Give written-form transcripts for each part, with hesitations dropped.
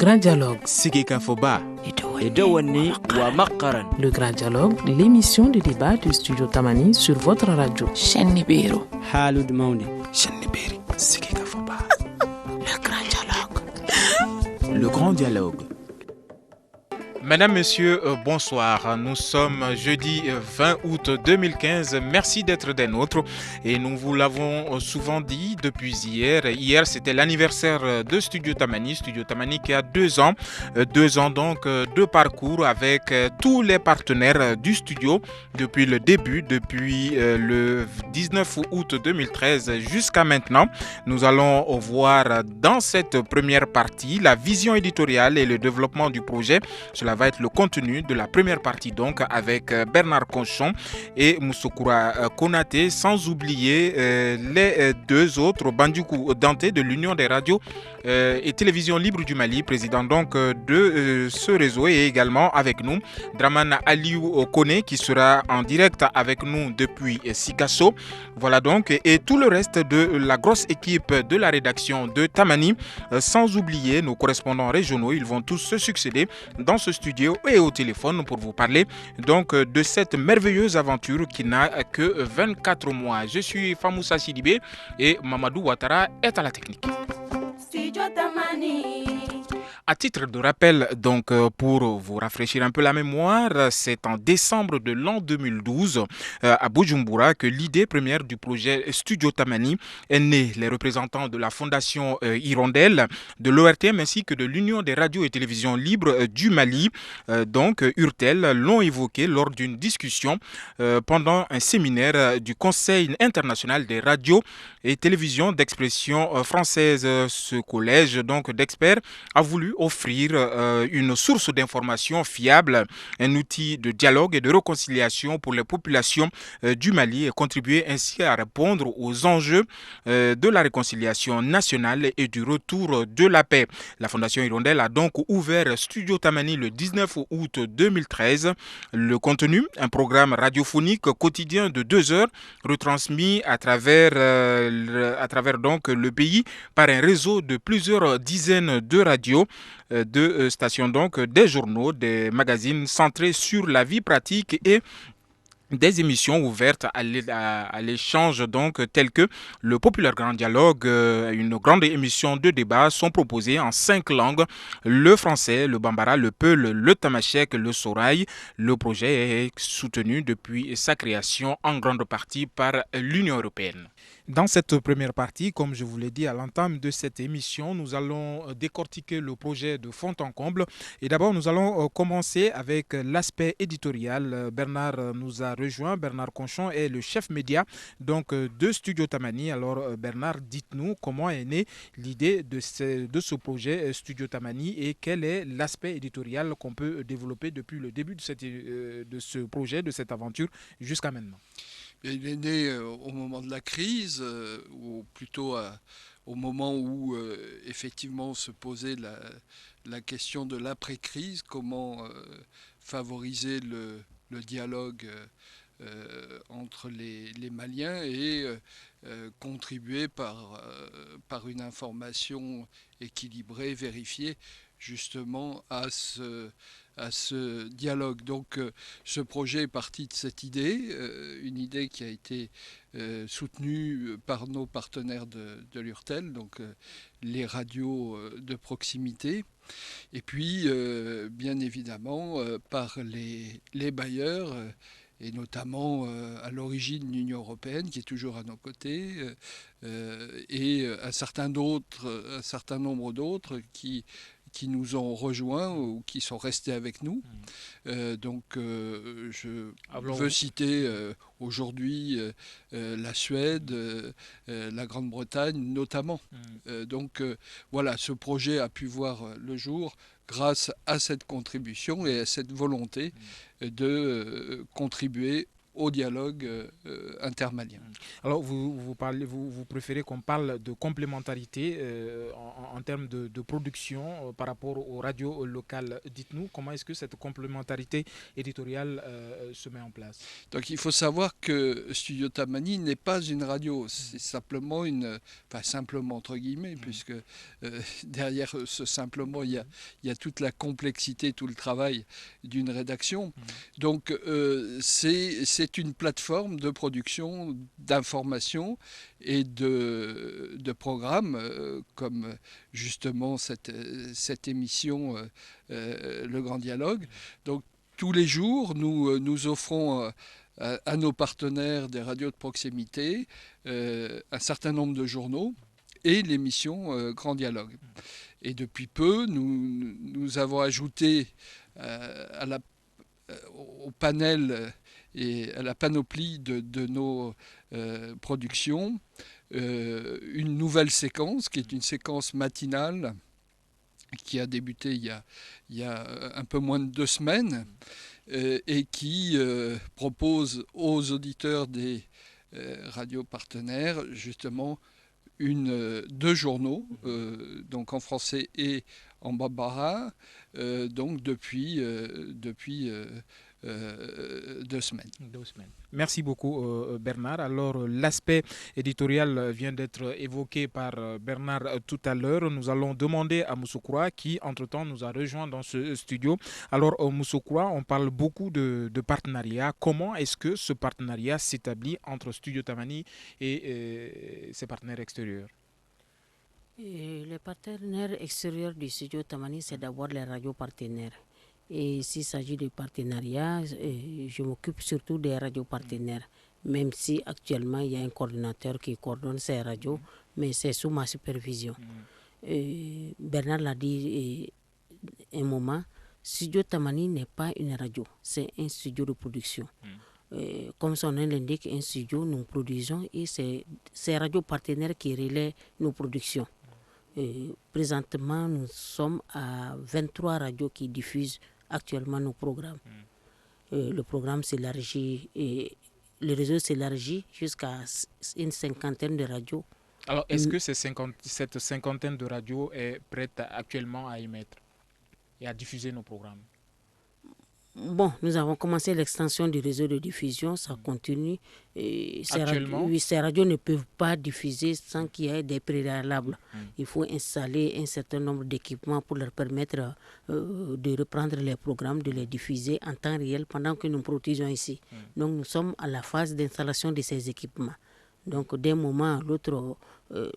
Grand Dialogue. Sigika Foba. Edawani wa Makaran. Le Grand Dialogue, l'émission de débat du Studio Tamani sur votre radio. Chennibiru. Halud Mauni. Chenniberi. Sigika Foba. Le Grand Dialogue. Le Grand Dialogue. Mesdames, Messieurs, bonsoir. Nous sommes jeudi 20 août 2015. Merci d'être des nôtres. Et nous vous l'avons souvent dit depuis hier. Hier, c'était l'anniversaire de Studio Tamani. Studio Tamani qui a 2 ans. 2 ans donc de parcours avec tous les partenaires du studio depuis le début, depuis le 19 août 2013 jusqu'à maintenant. Nous allons voir dans cette première partie la vision éditoriale et le développement du projet. Cela va être le contenu de la première partie donc avec Bernard Conchon et Moussoukura Konaté, sans oublier les 2 autres, Bandoukou Dante de l'Union des radios et télévisions libres du Mali, président donc de ce réseau, et également avec nous Draman Aliou Kone qui sera en direct avec nous depuis Sikasso. Voilà donc, et tout le reste de la grosse équipe de la rédaction de Tamani, sans oublier nos correspondants régionaux. Ils vont tous se succéder dans ce studio et au téléphone pour vous parler donc de cette merveilleuse aventure qui n'a que 24 mois. Je suis Famoussa Sidibé et Mamadou Ouattara est à la technique. Studio Tamani. À titre de rappel, donc pour vous rafraîchir un peu la mémoire, c'est en décembre de l'an 2012 à Bujumbura que l'idée première du projet Studio Tamani est née. Les représentants de la Fondation Hirondelle, de l'ORTM ainsi que de l'Union des radios et télévisions libres du Mali, donc URTEL, l'ont évoqué lors d'une discussion pendant un séminaire du Conseil international des radios et télévisions d'expression française. Ce collège donc d'experts a voulu offrir une source d'information fiable, un outil de dialogue et de réconciliation pour les populations du Mali et contribuer ainsi à répondre aux enjeux de la réconciliation nationale et du retour de la paix. La Fondation Hirondelle a donc ouvert Studio Tamani le 19 août 2013. Le contenu, un programme radiophonique quotidien de 2 heures retransmis à travers donc le pays par un réseau de plusieurs dizaines de radios, de stations donc, des journaux, des magazines centrés sur la vie pratique et des émissions ouvertes à l'échange donc telles que le Populaire Grand Dialogue, une grande émission de débat sont proposées en 5 langues, le français, le bambara, le peul, le tamashek, le sorail. Le projet est soutenu depuis sa création en grande partie par l'Union européenne. Dans cette première partie, comme je vous l'ai dit à l'entame de cette émission, nous allons décortiquer le projet de fond en comble. Et d'abord, nous allons commencer avec l'aspect éditorial. Bernard nous a rejoint. Bernard Conchon est le chef média donc, de Studio Tamani. Alors Bernard, dites-nous comment est née l'idée de ce projet Studio Tamani et quel est l'aspect éditorial qu'on peut développer depuis le début de ce projet, de cette aventure jusqu'à maintenant. Il est né au moment de la crise, ou plutôt au moment où effectivement se posait la question de l'après-crise, comment favoriser le dialogue entre les Maliens et contribuer par une information équilibrée, vérifiée, justement à ce dialogue. Donc ce projet est parti de cette idée, une idée qui a été soutenue par nos partenaires de l'URTEL, donc les radios de proximité, et puis bien évidemment par les bailleurs, et notamment à l'origine l'Union européenne qui est toujours à nos côtés, et un certain nombre d'autres qui nous ont rejoints ou qui sont restés avec nous. Donc je veux citer aujourd'hui la Suède, la Grande-Bretagne notamment. Donc voilà, ce projet a pu voir le jour grâce à cette contribution et à cette volonté de contribuer au dialogue intermalien. Alors, vous préférez qu'on parle de complémentarité en termes de production par rapport aux radios locales. Dites-nous, comment est-ce que cette complémentarité éditoriale se met en place? Donc il faut savoir que Studio Tamani n'est pas une radio, c'est simplement enfin simplement entre guillemets, puisque derrière ce simplement il y a toute la complexité, tout le travail d'une rédaction. Donc c'est une plateforme de production d'informations et de programmes comme justement cette émission Le Grand Dialogue. Donc tous les jours, nous offrons à nos partenaires des radios de proximité un certain nombre de journaux et l'émission Grand Dialogue. Et depuis peu, nous avons ajouté au panel et à la panoplie de nos productions une nouvelle séquence qui est une séquence matinale qui a débuté il y a un peu moins de 2 semaines et qui propose aux auditeurs des radios partenaires justement 2 journaux, donc en français et en bambara, donc depuis 2 semaines. 2 semaines. Merci beaucoup Bernard. Alors l'aspect éditorial vient d'être évoqué par Bernard tout à l'heure. Nous allons demander à Moussoukroua qui entre-temps nous a rejoint dans ce studio. Alors Moussoukroua, on parle beaucoup de partenariat. Comment est-ce que ce partenariat s'établit entre Studio Tamani et ses partenaires extérieurs? Les partenaires extérieurs du Studio Tamani, c'est d'abord les radios partenaires. Et s'il s'agit de partenariat, je m'occupe surtout des radios partenaires, même si actuellement il y a un coordinateur qui coordonne ces radios, mais c'est sous ma supervision. Bernard l'a dit un moment, Studio Tamani n'est pas une radio, c'est un studio de production. Comme son nom l'indique, un studio, nous produisons et c'est ces radios partenaires qui relaient nos productions. Présentement, nous sommes à 23 radios qui diffusent actuellement nos programmes. Le programme s'élargit et le réseau s'élargit jusqu'à une 50aine de radios. Alors, est-ce que cette 50aine de radios est prête actuellement à émettre et à diffuser nos programmes? Bon, nous avons commencé l'extension du réseau de diffusion, ça continue. Actuellement? Ces radios ne peuvent pas diffuser sans qu'il y ait des préalables. Il faut installer un certain nombre d'équipements pour leur permettre de reprendre les programmes, de les diffuser en temps réel pendant que nous produisons ici. Donc nous sommes à la phase d'installation de ces équipements. Donc d'un moment à l'autre,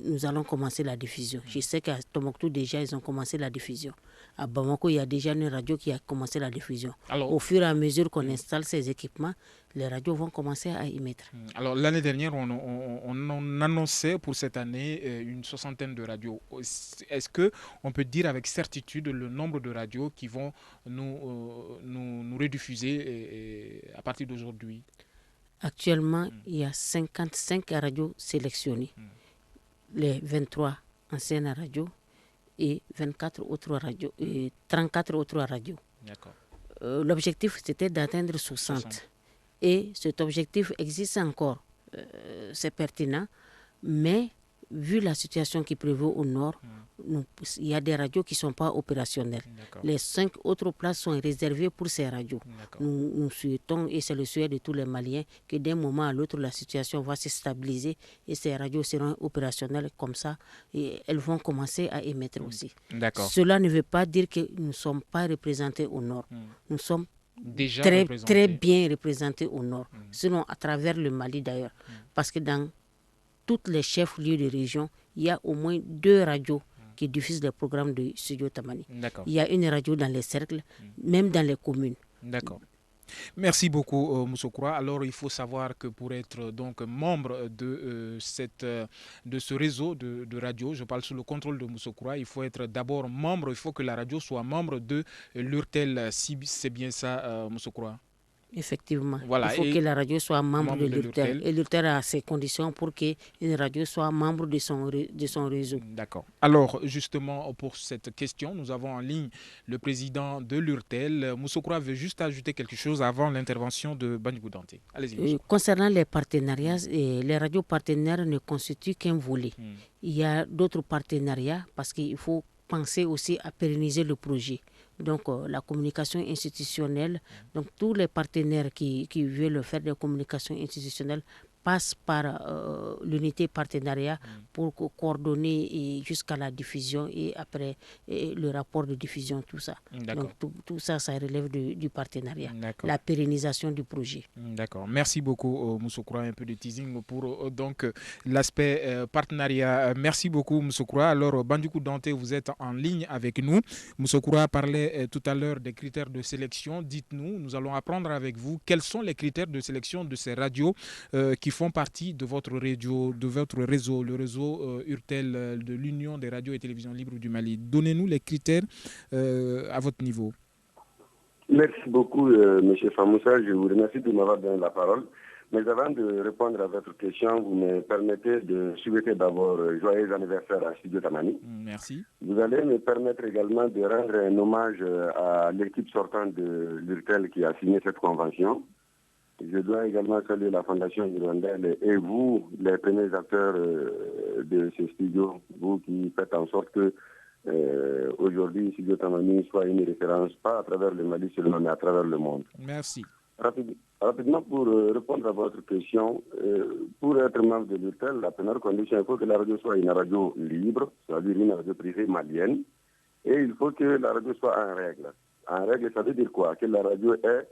nous allons commencer la diffusion. Je sais qu'à Tombouctou déjà, ils ont commencé la diffusion. À Bamako, il y a déjà une radio qui a commencé la diffusion. Alors, au fur et à mesure qu'on installe ces équipements, les radios vont commencer à émettre. Alors l'année dernière, on annonçait pour cette année une 60aine de radios. Est-ce qu'on peut dire avec certitude le nombre de radios qui vont nous rediffuser à partir d'aujourd'hui? Actuellement, il y a 55 radios sélectionnées. Les 23 anciennes radios et 24 autres radios et 34 autres radios. D'accord. L'objectif, c'était d'atteindre 60. Et cet objectif existe encore. C'est pertinent, mais vu la situation qui prévaut au nord, il y a des radios qui ne sont pas opérationnelles. Les 5 autres places sont réservées pour ces radios. Nous souhaitons, et c'est le souhait de tous les Maliens, que d'un moment à l'autre, la situation va se stabiliser et ces radios seront opérationnelles comme ça et elles vont commencer à émettre aussi. Cela ne veut pas dire que nous ne sommes pas représentés au nord. Nous sommes déjà très bien représentés au nord, sinon à travers le Mali d'ailleurs, parce que dans toutes les chefs-lieux de région, il y a au moins 2 radios qui diffusent les programmes de Studio Tamani. Il y a une radio dans les cercles, même dans les communes. D'accord. Merci beaucoup Moussoukroua. Alors il faut savoir que pour être donc membre de ce réseau de radio, je parle sous le contrôle de Moussoukroua, il faut être d'abord membre, il faut que la radio soit membre de l'URTEL, si c'est bien ça Moussoukroua. Effectivement. Voilà, Il faut et que la radio soit membre de l'URTEL. l'URTEL. Et l'URTEL a ses conditions pour qu'une radio soit membre de son réseau. D'accord. Alors, justement, pour cette question, nous avons en ligne le président de l'URTEL. Moussokura veut juste ajouter quelque chose avant l'intervention de Bandjougou Dante. Allez-y, Moussokura. Concernant les partenariats, les radios partenaires ne constituent qu'un volet. Il y a d'autres partenariats parce qu'il faut penser aussi à pérenniser le projet. Donc, la communication institutionnelle, donc tous les partenaires qui veulent faire des communications institutionnelles passent par l'unité partenariat pour coordonner jusqu'à la diffusion et après le rapport de diffusion, tout ça. Donc, tout ça, ça relève du partenariat, la pérennisation du projet. D'accord. Merci beaucoup, Moussokura. Un peu de teasing pour donc l'aspect partenariat. Merci beaucoup, Moussokura. Alors, Bandjougou Dante, vous êtes en ligne avec nous. Moussokura parlait tout à l'heure des critères de sélection. Dites-nous, nous allons apprendre avec vous quels sont les critères de sélection de ces radios qui font partie de votre réseau, le réseau URTEL de l'Union des radios et télévisions libres du Mali. Donnez-nous les critères à votre niveau. Merci beaucoup, M. Famoussa. Je vous remercie de m'avoir donné la parole. Mais avant de répondre à votre question, vous me permettez de souhaiter d'abord joyeux anniversaire à Studio Tamani. Merci. Vous allez me permettre également de rendre un hommage à l'équipe sortante de l'URTEL qui a signé cette convention. Je dois également saluer la Fondation Hirondelle et vous, les premiers acteurs de ce studio, vous qui faites en sorte que aujourd'hui, Studio Tamani soit une référence, pas à travers le Mali seulement, mais à travers le monde. Merci. Rapidement, pour répondre à votre question, pour être membre de l'URTEL, la première condition, il faut que la radio soit une radio libre, c'est-à-dire une radio privée malienne, et il faut que la radio soit en règle. En règle, ça veut dire quoi? Que la radio ait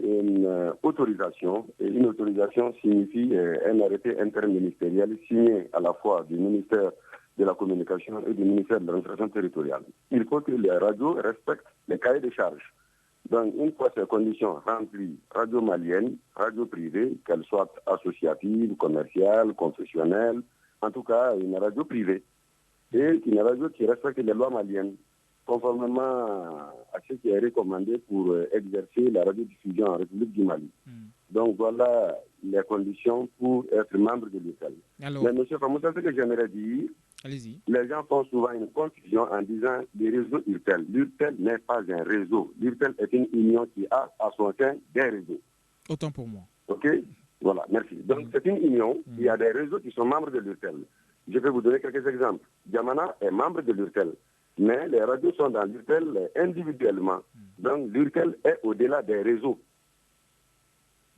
une autorisation, et une autorisation signifie un arrêté interministériel signé à la fois du ministère de la Communication et du ministère de l'Administration territoriale. Il faut que les radios respectent les cahiers de charges. Donc, une fois ces conditions remplies, radio malienne, radio privée, qu'elle soit associative, commerciale, confessionnelle, en tout cas une radio privée, et une radio qui respecte les lois maliennes, conformément à ce qui est recommandé pour exercer la radiodiffusion en République du Mali. Donc voilà les conditions pour être membre de l'URTEL. Mais M. Famoussa, ce que j'aimerais dire, allez-y. Les gens font souvent une confusion en disant les réseaux URTEL. L'URTEL n'est pas un réseau. L'URTEL est une union qui a à son sein des réseaux. Autant pour moi. OK? Voilà, merci. Donc c'est une union. Il y a des réseaux qui sont membres de l'URTEL. Je vais vous donner quelques exemples. Diamana est membre de l'URTEL. Mais les radios sont dans l'URTEL individuellement. Donc l'URTEL est au-delà des réseaux.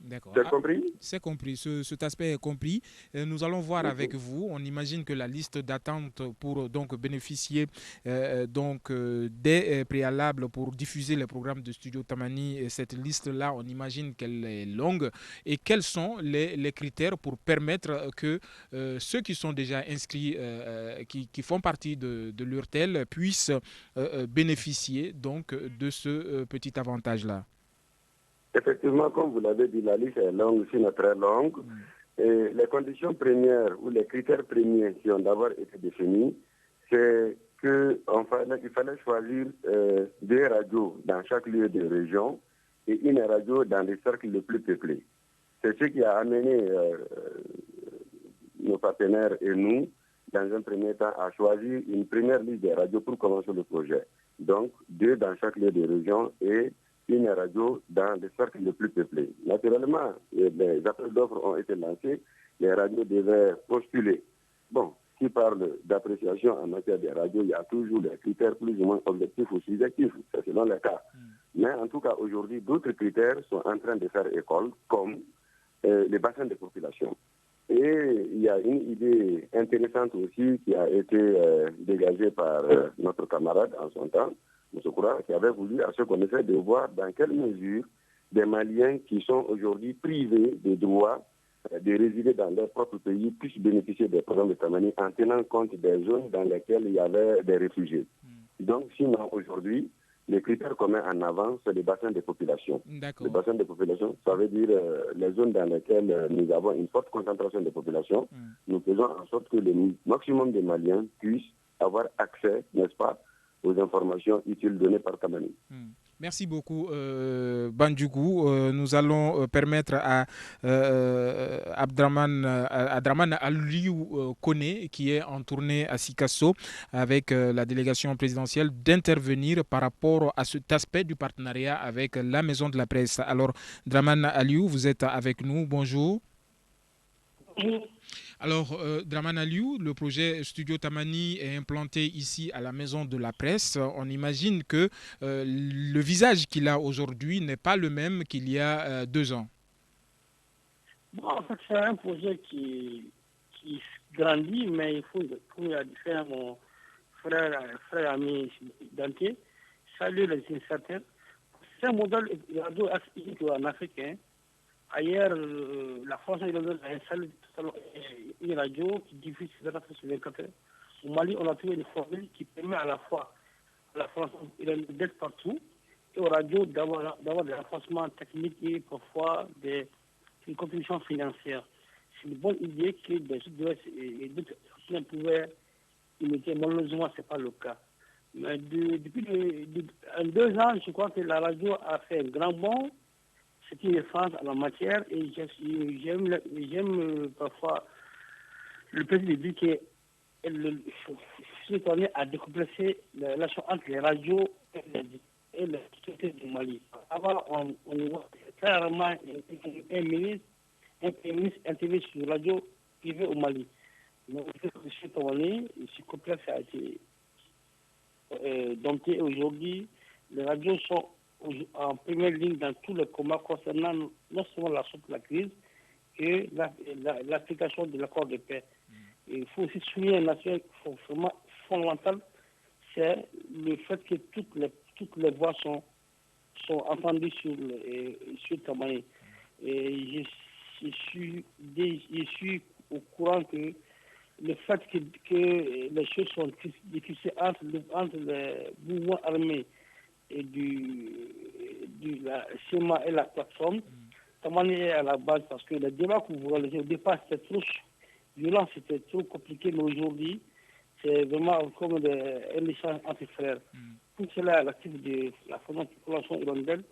D'accord. C'est compris? C'est compris. Cet aspect est compris. Nous allons voir avec vous. On imagine que la liste d'attente pour donc bénéficier des préalables pour diffuser les programmes de Studio Tamani, cette liste-là, on imagine qu'elle est longue. Et quels sont les critères pour permettre que ceux qui sont déjà inscrits, qui font partie de l'URTEL, puissent bénéficier donc de ce petit avantage-là? Effectivement, comme vous l'avez dit, la liste est longue, sinon très longue. Et les conditions premières ou les critères premiers qui ont d'abord été définis, c'est qu'il fallait choisir 2 radios dans chaque lieu de région et une radio dans les cercles les plus peuplés. C'est ce qui a amené nos partenaires et nous, dans un premier temps, à choisir une première liste de radios pour commencer le projet. Donc, 2 dans chaque lieu de région et une radio dans les cercles les plus peuplés. Naturellement, les appels d'offres ont été lancés, les radios devaient postuler. Bon, qui parle d'appréciation en matière de radio, il y a toujours des critères plus ou moins objectifs ou subjectifs, c'est selon les cas. Mais en tout cas, aujourd'hui, d'autres critères sont en train de faire école, comme les bassins de population. Et il y a une idée intéressante aussi qui a été dégagée par notre camarade en son temps, Moussokura, qui avait voulu à ce qu'on essaie de voir dans quelle mesure des Maliens qui sont aujourd'hui privés des droits de résider dans leur propre pays puissent bénéficier des programmes de Tamani en tenant compte des zones dans lesquelles il y avait des réfugiés. Donc, sinon, aujourd'hui, les critères communs en avant, c'est les bassins de population. Les bassins de population, ça veut dire les zones dans lesquelles nous avons une forte concentration de population. Nous faisons en sorte que le maximum de Maliens puissent avoir accès, n'est-ce pas, aux informations utiles données par Tamani. Merci beaucoup, Bandjougou. Nous allons permettre à Abdraman Aliou Kone, qui est en tournée à Sikasso avec la délégation présidentielle, d'intervenir par rapport à cet aspect du partenariat avec la Maison de la Presse. Alors, Draman Aliou, vous êtes avec nous. Bonjour. Alors, Draman Aliou, le projet Studio Tamani est implanté ici à la Maison de la Presse. On imagine que le visage qu'il a aujourd'hui n'est pas le même qu'il y a 2 ans. Bon, en fait, c'est un projet qui grandit, mais il faut faire mon frère ami Dante, saluer les initiateurs. C'est un modèle radio unique en Afrique. Hein. Ailleurs, la France a installé une radio qui diffuse sur 24 heures. Au Mali, on a trouvé une formule qui permet à la fois à la France d'être partout et aux radios d'avoir des renforcements techniques et parfois une contribution financière. C'est une bonne idée que des Sud-Ouest et d'autres pouvaient imiter. Malheureusement, ce n'est pas le cas. Mais depuis 2 ans, je crois que la radio a fait un grand bond. C'est une référence en la matière et j'aime parfois le plaisir de dire que je suis tourné à décompresser la relation entre les radios et la société du Mali. Avant, on voit très rarement un ministre intervient sur la radio privée au Mali. Donc, je suis tourné, ce complexe a été dompté aujourd'hui. Les radios sont en première ligne dans tous les combats concernant non seulement la sortie de la crise et l'application de l'accord de paix. Il faut aussi souligner un aspect fondamental, c'est le fait que toutes les voix sont entendues sur Tamani. Et je suis au courant que le fait que les choses sont difficiles entre les mouvements armés et la CEMA et la plateforme, Tamani est à la base parce que le débat que vous réalisez au départ c'était trop violent, c'était trop compliqué, mais aujourd'hui c'est vraiment comme un échange entre frères. Tout cela à l'actif de la Fondation Hirondelle,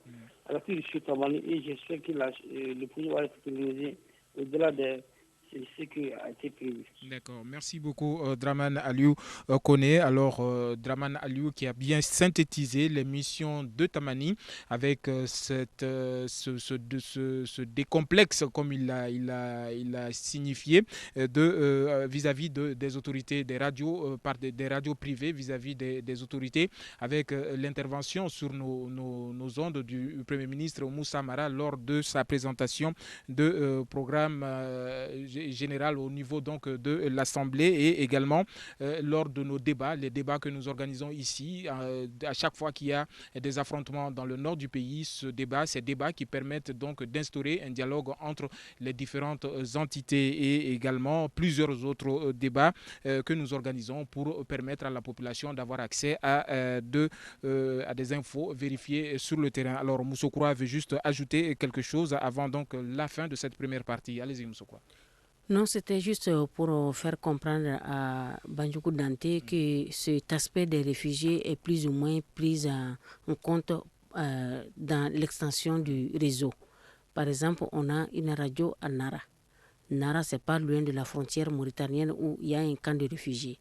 à l'actif de Tamani, et j'espère que le projet va être réalisé au-delà de ce qui a été prévu. D'accord, merci beaucoup Draman Aliou Kone. Alors Draman Aliou qui a bien synthétisé les missions de Tamani avec ce décomplexe comme il a signifié vis-à-vis des autorités des radios des radios privées vis-à-vis des autorités avec l'intervention sur nos ondes du Premier ministre Moussa Mara lors de sa présentation de programme général au niveau donc de l'Assemblée et également lors de nos débats, les débats que nous organisons ici, à chaque fois qu'il y a des affrontements dans le nord du pays, ces débats qui permettent donc d'instaurer un dialogue entre les différentes entités et également plusieurs autres débats que nous organisons pour permettre à la population d'avoir accès à des infos vérifiées sur le terrain. Alors Moussoukroua veut juste ajouter quelque chose avant donc la fin de cette première partie. Allez-y Moussoukroua. Non, c'était juste pour faire comprendre à Bandjougou Dante que cet aspect des réfugiés est plus ou moins pris en compte dans l'extension du réseau. Par exemple, on a une radio à Nara. Nara, c'est pas loin de la frontière mauritanienne où il y a un camp de réfugiés.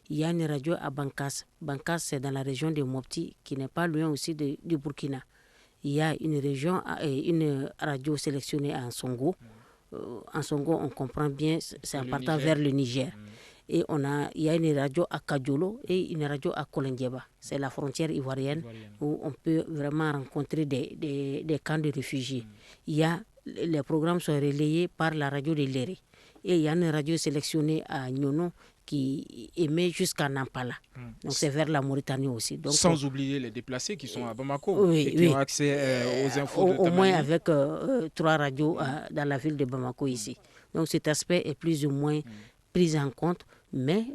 Il y a une radio à Bankas. Bankas, c'est dans la région de Mopti, qui n'est pas loin aussi du Burkina. Il y a une radio sélectionnée à Ansongo. En Songo, on comprend bien, c'est en partant vers le Niger. Et il y a une radio à Kadjolo et une radio à Kolengeba. C'est la frontière ivoirienne où on peut vraiment rencontrer des camps de réfugiés. Les programmes sont relayés par la radio de Léré. Et il y a une radio sélectionnée à Nyono qui émet jusqu'à Nampala. Donc c'est vers la Mauritanie aussi. Donc, sans oublier les déplacés qui sont à Bamako et qui ont accès aux infos de Tamani. Au moins avec 3 radios dans la ville de Bamako ici. Donc cet aspect est plus ou moins pris en compte, mais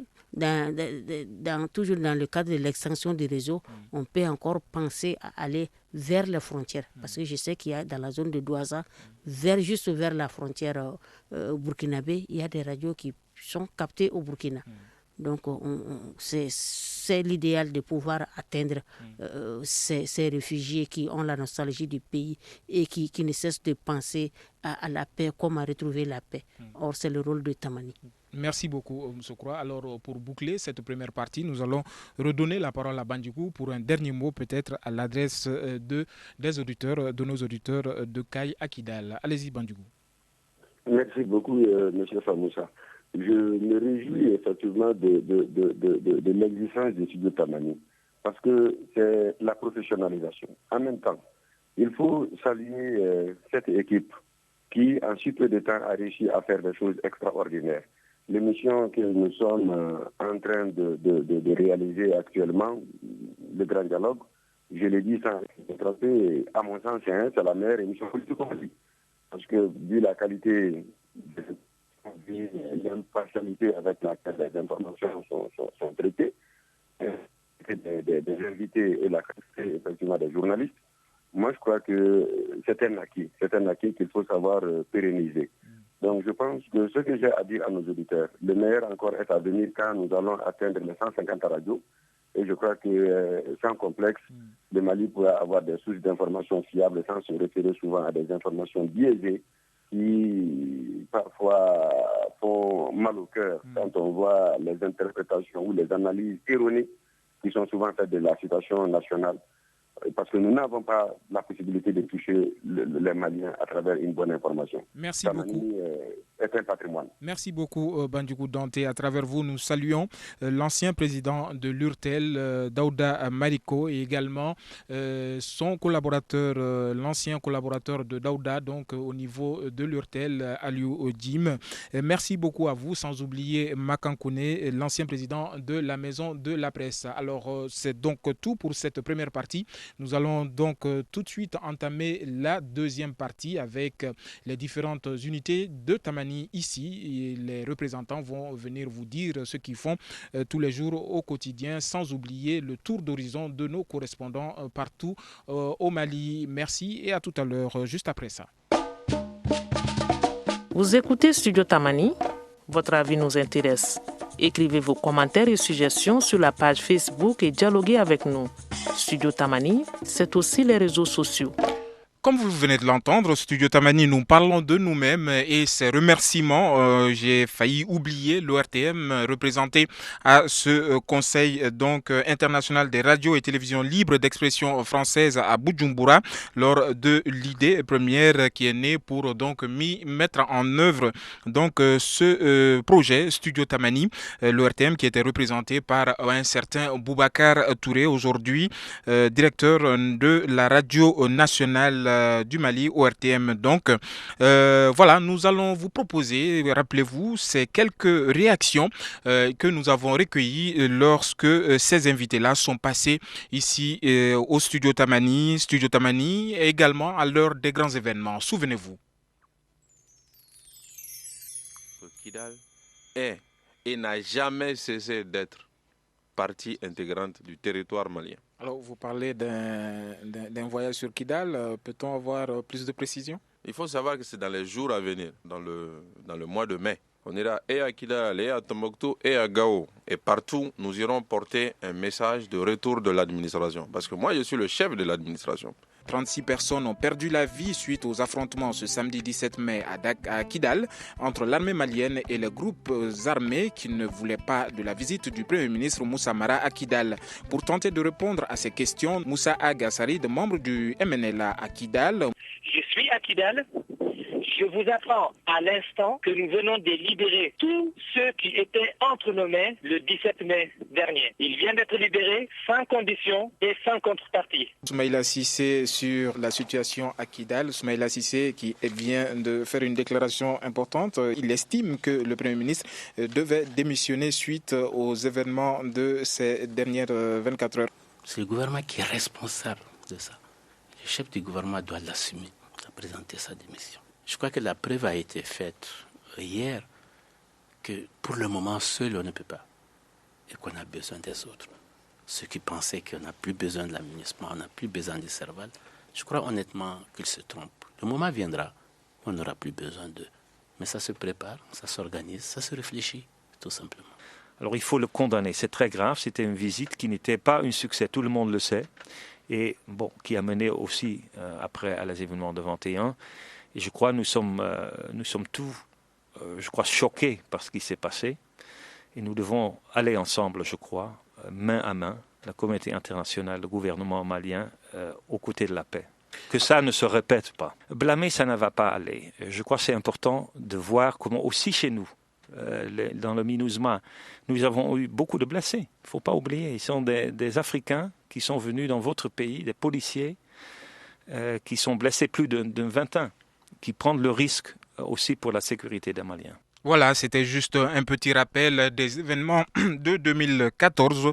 toujours dans le cadre de l'extension du réseau, on peut encore penser à aller vers les frontières. Parce que je sais qu'il y a dans la zone de Douaza, juste vers la frontière burkinabé, il y a des radios qui sont captées au Burkina. Donc, c'est l'idéal de pouvoir atteindre ces réfugiés qui ont la nostalgie du pays et qui ne cessent de penser à la paix, comme à retrouver la paix. Or, c'est le rôle de Tamani. Merci beaucoup, M. Croix. Alors, pour boucler cette première partie, nous allons redonner la parole à Bandjikou pour un dernier mot, peut-être à l'adresse de nos auditeurs de Caille à Kidal. Allez-y, Bandjikou. Merci beaucoup, M. Famoussa. Je me réjouis effectivement de l'existence des studios Tamani parce que c'est la professionnalisation. En même temps, il faut saluer cette équipe qui, en si peu de temps, a réussi à faire des choses extraordinaires. L'émission que nous sommes en train de réaliser actuellement, le Grand Dialogue, je l'ai dit sans me tromper, à mon sens, c'est la meilleure émission politique qu'on dit. Parce que, vu la qualité, l'impartialité avec laquelle les informations sont traitées, des invités et la qualité, effectivement, des journalistes, moi, je crois que c'est un acquis. C'est un acquis qu'il faut savoir pérenniser. Donc, je pense que ce que j'ai à dire à nos auditeurs, le meilleur encore est à venir quand nous allons atteindre les 150 radios. Et je crois que, sans complexe, le Mali pourra avoir des sources d'informations fiables sans se référer souvent à des informations biaisées qui, parfois, font mal au cœur quand on voit les interprétations ou les analyses erronées qui sont souvent faites de la situation nationale. Parce que nous n'avons pas la possibilité de toucher les Maliens à travers une bonne information. Merci beaucoup. Est un patrimoine. Merci beaucoup, Bandjikou Dante. À travers vous, nous saluons l'ancien président de l'URTEL, Daouda Mariko, et également son collaborateur, l'ancien collaborateur de Daouda, donc au niveau de l'URTEL, Aliou Dim. Merci beaucoup à vous, sans oublier Makankouné, l'ancien président de la Maison de la Presse. Alors, c'est donc tout pour cette première partie. Nous allons donc tout de suite entamer la deuxième partie avec les différentes unités de Tamani ici. Et les représentants vont venir vous dire ce qu'ils font tous les jours au quotidien, sans oublier le tour d'horizon de nos correspondants partout au Mali. Merci et à tout à l'heure, juste après ça. Vous écoutez Studio Tamani? Votre avis nous intéresse. Écrivez vos commentaires et suggestions sur la page Facebook et dialoguez avec nous. Studio Tamani, c'est aussi les réseaux sociaux. Comme vous venez de l'entendre, Studio Tamani, nous parlons de nous-mêmes et ces remerciements, j'ai failli oublier l'ORTM représenté à ce Conseil international des radios et télévisions libres d'expression française à Bujumbura lors de l'idée première qui est née pour mettre en œuvre ce projet Studio Tamani, l'ORTM qui était représenté par un certain Boubacar Touré, aujourd'hui directeur de la radio nationale du Mali, ORTM. Donc, voilà, nous allons vous proposer, rappelez-vous, ces quelques réactions que nous avons recueillies lorsque ces invités-là sont passés ici au Studio Tamani également à l'heure des grands événements. Souvenez-vous. Kidal est et n'a jamais cessé d'être partie intégrante du territoire malien. Alors, vous parlez d'un voyage sur Kidal. Peut-on avoir plus de précisions? Il faut savoir que c'est dans les jours à venir, dans le mois de mai. On ira et à Kidal, et à Tombouctou, et à Gao. Et partout, nous irons porter un message de retour de l'administration. Parce que moi, je suis le chef de l'administration. 36 personnes ont perdu la vie suite aux affrontements ce samedi 17 mai à Kidal entre l'armée malienne et les groupes armés qui ne voulaient pas de la visite du Premier ministre Moussa Mara à Kidal. Pour tenter de répondre à ces questions, Moussa Agassari, membre du MNLA à Kidal. Je suis à Kidal. Je vous apprends à l'instant que nous venons de libérer tous ceux qui étaient entre nos mains le 17 mai dernier. Ils viennent d'être libérés sans condition et sans contrepartie. Soumaïla Cissé sur la situation à Kidal. Soumaïla Cissé qui vient de faire une déclaration importante. Il estime que le Premier ministre devait démissionner suite aux événements de ces dernières 24 heures. C'est le gouvernement qui est responsable de ça. Le chef du gouvernement doit l'assumer, doit présenter sa démission. Je crois que la preuve a été faite hier que pour le moment, seul on ne peut pas et qu'on a besoin des autres. Ceux qui pensaient qu'on n'a plus besoin de l'aménagement, on n'a plus besoin des cervales, je crois honnêtement qu'ils se trompent. Le moment viendra où on n'aura plus besoin d'eux. Mais ça se prépare, ça s'organise, ça se réfléchit, tout simplement. Alors il faut le condamner, c'est très grave, c'était une visite qui n'était pas un succès, tout le monde le sait, et bon, qui a mené aussi après à les événements de 21. Et je crois nous sommes tous, choqués par ce qui s'est passé, et nous devons aller ensemble, je crois, main à main, la communauté internationale, le gouvernement malien, aux côtés de la paix. Que ça ne se répète pas. Blâmer, ça ne va pas aller. Je crois que c'est important de voir comment aussi chez nous, dans le MINUSMA, nous avons eu beaucoup de blessés. Il ne faut pas oublier, ils sont des Africains qui sont venus dans votre pays, des policiers qui sont blessés plus d'une vingtaine, qui prennent le risque aussi pour la sécurité des Maliens. Voilà, c'était juste un petit rappel des événements de 2014.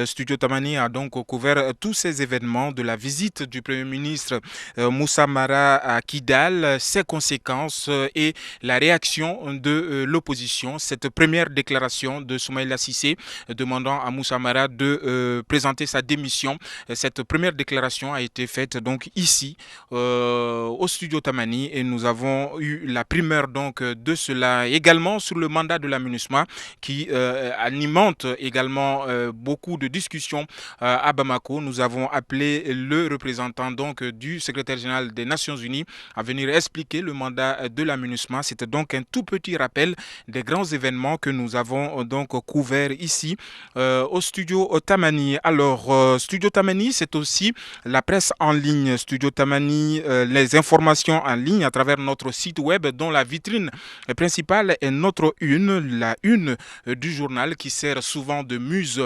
Studio Tamani a donc couvert tous ces événements de la visite du Premier ministre Moussa Mara à Kidal, ses conséquences et la réaction de l'opposition. Cette première déclaration de Soumaïla Cissé demandant à Moussa Mara de présenter sa démission. Cette première déclaration a été faite donc ici au Studio Tamani et nous avons eu la primeur donc de cela également sur le mandat de la MINUSMA qui alimente également beaucoup de discussions à Bamako. Nous avons appelé le représentant donc du secrétaire général des Nations Unies à venir expliquer le mandat de la MINUSMA. C'était donc un tout petit rappel des grands événements que nous avons donc couverts ici au Studio Tamani. Alors, Studio Tamani, c'est aussi la presse en ligne. Studio Tamani, les informations en ligne à travers notre site web dont la vitrine principale est notre la une du journal qui sert souvent de muse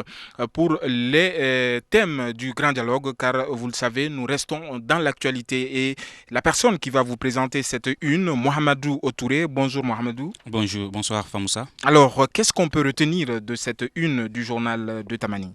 pour les thèmes du grand dialogue car vous le savez, nous restons dans l'actualité et la personne qui va vous présenter cette une, Mohamedou Otouré. Bonjour Mohamedou. Bonjour, bonsoir Famoussa. Alors, qu'est-ce qu'on peut retenir de cette une du journal de Tamani?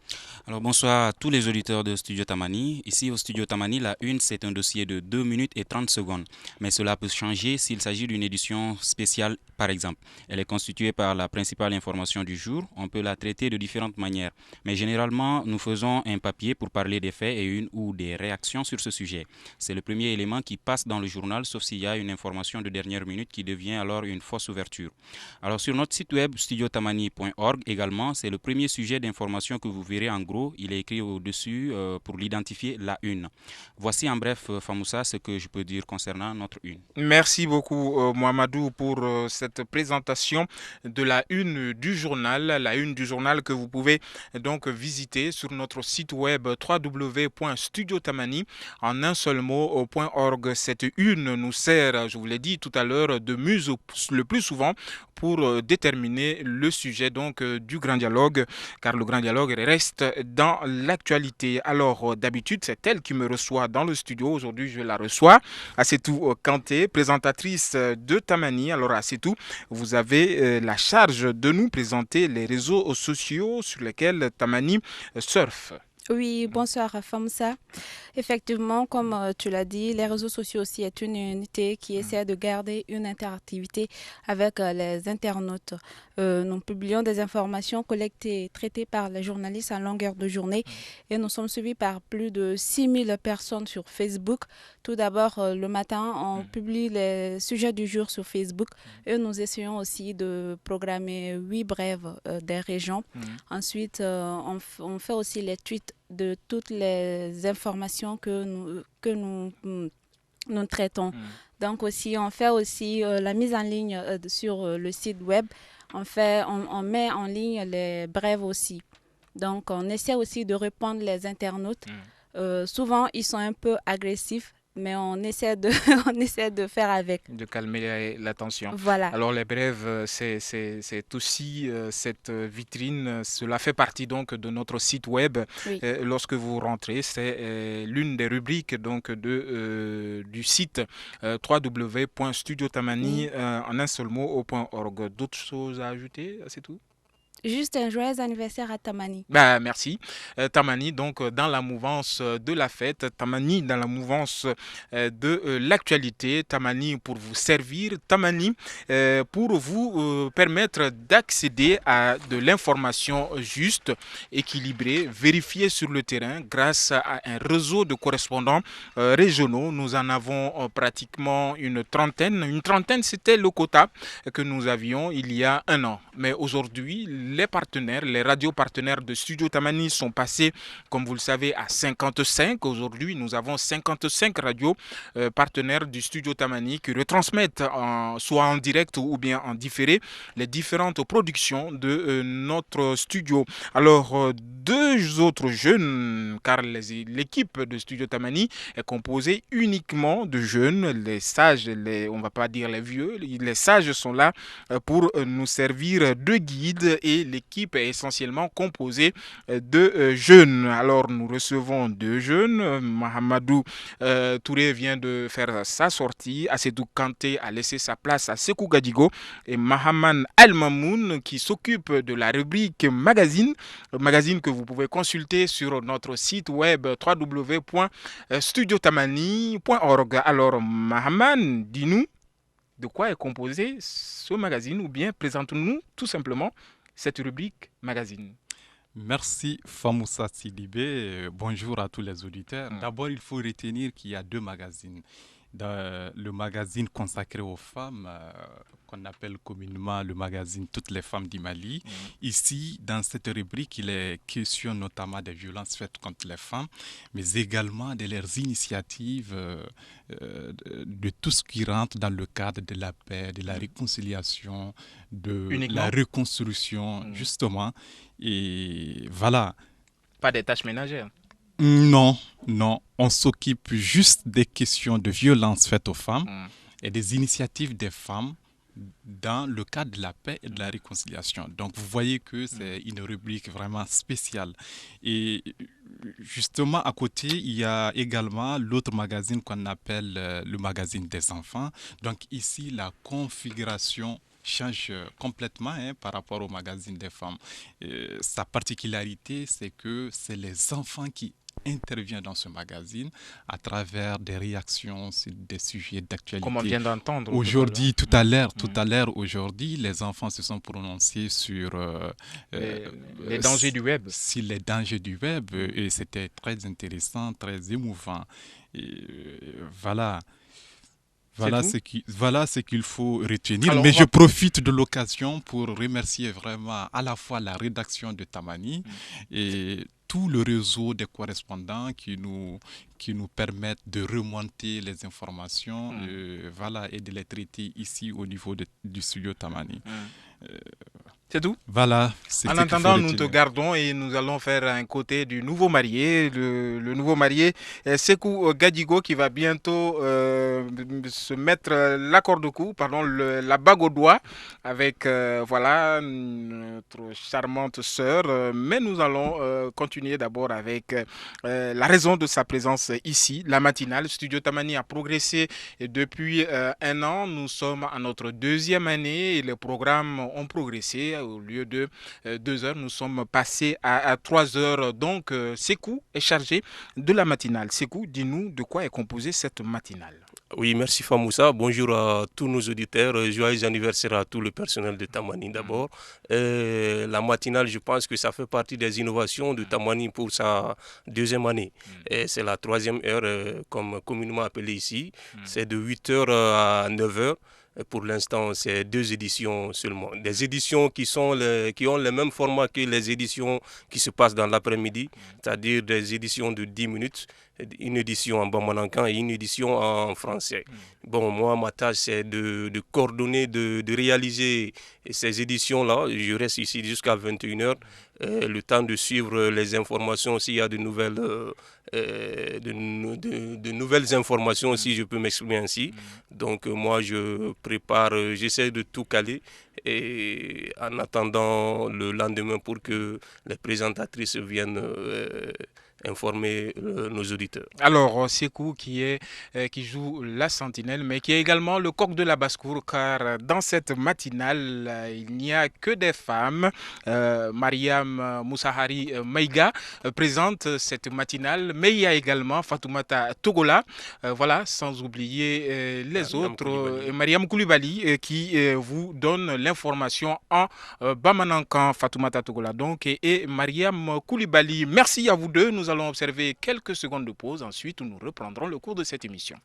Alors bonsoir à tous les auditeurs de Studio Tamani. Ici au Studio Tamani, la une c'est un dossier de 2 minutes et 30 secondes. Mais cela peut changer s'il s'agit d'une édition spéciale par exemple. Elle est constituée par la principale information du jour. On peut la traiter de différentes manières. Mais généralement, nous faisons un papier pour parler des faits et une ou des réactions sur ce sujet. C'est le premier élément qui passe dans le journal, sauf s'il y a une information de dernière minute qui devient alors une fausse ouverture. Alors sur notre site web studiotamani.org également, c'est le premier sujet d'information que vous verrez en gros. Il est écrit au-dessus pour l'identifier, la une. Voici en bref, Famoussa, ce que je peux dire concernant notre une. Merci beaucoup, Mohamedou, pour cette présentation de la une du journal. La une du journal que vous pouvez donc visiter sur notre site web www.studiotamani en un seul mot.org. Cette une nous sert, je vous l'ai dit tout à l'heure, de muse le plus souvent pour déterminer le sujet donc du grand dialogue, car le grand dialogue reste dans l'actualité. Alors d'habitude, c'est elle qui me reçoit dans le studio. Aujourd'hui, je la reçois. Assetou Kanté, présentatrice de Tamani. Alors Assetou, vous avez la charge de nous présenter les réseaux sociaux sur lesquels Tamani surfe. Oui, bonsoir Famsa. Effectivement, comme tu l'as dit, les réseaux sociaux aussi est une unité qui essaie de garder une interactivité avec les internautes. Nous publions des informations collectées et traitées par les journalistes à longueur de journée et nous sommes suivis par plus de 6000 personnes sur Facebook. Tout d'abord, le matin, on publie les sujets du jour sur Facebook et nous essayons aussi de programmer 8 brèves des régions. Ensuite, on fait aussi les tweets de toutes les informations que nous traitons. Donc aussi, on fait aussi la mise en ligne sur le site web. On met en ligne les brèves aussi. Donc, on essaie aussi de répondre les internautes. Souvent, ils sont un peu agressifs, mais on essaie de faire avec. De calmer la tension. Voilà. Alors les brèves, c'est aussi cette vitrine, cela fait partie donc de notre site web. Oui. Lorsque vous rentrez, c'est l'une des rubriques donc du site www.studiotamani en un seul mot.org. D'autres choses à ajouter, c'est tout? Juste un joyeux anniversaire à Tamani. Merci. Tamani, donc dans la mouvance de la fête, Tamani dans la mouvance de l'actualité, Tamani pour vous servir, Tamani pour vous permettre d'accéder à de l'information juste, équilibrée, vérifiée sur le terrain grâce à un réseau de correspondants régionaux. Nous en avons pratiquement une trentaine. Une trentaine, c'était le quota que nous avions il y a un an. Mais aujourd'hui, les partenaires, les radios partenaires de Studio Tamani sont passés, comme vous le savez, à 55. Aujourd'hui, nous avons 55 radios partenaires du Studio Tamani qui retransmettent soit en direct ou bien en différé les différentes productions de notre studio. Alors, deux autres jeunes, car l'équipe de Studio Tamani est composée uniquement de jeunes, les sages, on ne va pas dire les vieux, les sages sont là pour nous servir de guide et l'équipe est essentiellement composée de jeunes. Alors nous recevons deux jeunes. Mahamadou Touré vient de faire sa sortie. Assedou Kanté a laissé sa place à Sekou Gadigo et Mahaman Al-Mamoun qui s'occupe de la rubrique magazine que vous pouvez consulter sur notre site web www.studiotamani.org. Alors Mahaman, dis-nous de quoi est composé ce magazine ou bien présente-nous tout simplement cette rubrique magazine. Merci Famoussa Sidibé. Bonjour à tous les auditeurs. D'abord, il faut retenir qu'il y a deux magazines. Le magazine consacré aux femmes, qu'on appelle communément le magazine Toutes les femmes du Mali. Ici, dans cette rubrique, il est question notamment des violences faites contre les femmes, mais également de leurs initiatives, de tout ce qui rentre dans le cadre de la paix, de la réconciliation, de la reconstruction, justement. Et voilà. Pas des tâches ménagères. Non, on s'occupe juste des questions de violence faites aux femmes et des initiatives des femmes dans le cadre de la paix et de la réconciliation. Donc vous voyez que c'est une rubrique vraiment spéciale. Et justement à côté, il y a également l'autre magazine qu'on appelle le magazine des enfants. Donc ici, la configuration change complètement par rapport au magazine des femmes. Sa particularité, c'est que c'est les enfants qui intervient dans ce magazine à travers des réactions sur des sujets d'actualité. Comme on vient d'entendre. Aujourd'hui, tout à l'heure, aujourd'hui, les enfants se sont prononcés sur les dangers du web. Sur les dangers du web et c'était très intéressant, très émouvant. Et voilà. Voilà ce qu'il faut retenir. Alors, mais je profite de l'occasion pour remercier vraiment à la fois la rédaction de Tamani et tout le réseau des correspondants qui nous permettent de remonter les informations et de les traiter ici au niveau du studio Tamani. C'est tout. Voilà. En attendant, nous te gardons et nous allons faire un côté du nouveau marié. Le nouveau marié, Sekou Gadigo, qui va bientôt se mettre la corde au cou, la bague au doigt avec notre charmante sœur. Mais nous allons continuer d'abord avec la raison de sa présence ici, la matinale. Studio Tamani a progressé depuis un an. Nous sommes à notre deuxième année et les programmes ont progressé. Au lieu de 2 heures, nous sommes passés à 3 heures. Donc, Sekou est chargé de la matinale. Sekou, dis-nous de quoi est composée cette matinale. Oui, merci Famoussa. Bonjour à tous nos auditeurs. Joyeux anniversaire à tout le personnel de Tamani d'abord. La matinale, je pense que ça fait partie des innovations de Tamani pour sa deuxième année. C'est la 3e heure, comme communément appelée ici. C'est de 8 heures à 9 heures. Pour l'instant, c'est 2 éditions seulement. Des éditions qui ont le même format que les éditions qui se passent dans l'après-midi, c'est-à-dire des éditions de 10 minutes, une édition en bamanankan et une édition en français. Bon, moi, ma tâche, c'est de coordonner, de réaliser ces éditions-là. Je reste ici jusqu'à 21h, le temps de suivre les informations, s'il y a de nouvelles informations, si je peux m'exprimer ainsi. Donc, moi, je prépare, j'essaie de tout caler et en attendant le lendemain pour que les présentatrices viennent informer nos auditeurs. Alors, Sekou qui joue la sentinelle, mais qui est également le coq de la basse-cour, car dans cette matinale, il n'y a que des femmes. Mariam Moussahari Maïga présente cette matinale, mais il y a également Fatoumata Togola, sans oublier les autres. Mariam Koulibaly qui vous donne l'information en bamanankan, Fatoumata Togola donc, et Mariam Koulibaly. Merci à vous deux. Nous allons observer quelques secondes de pause. Ensuite, nous reprendrons le cours de cette émission.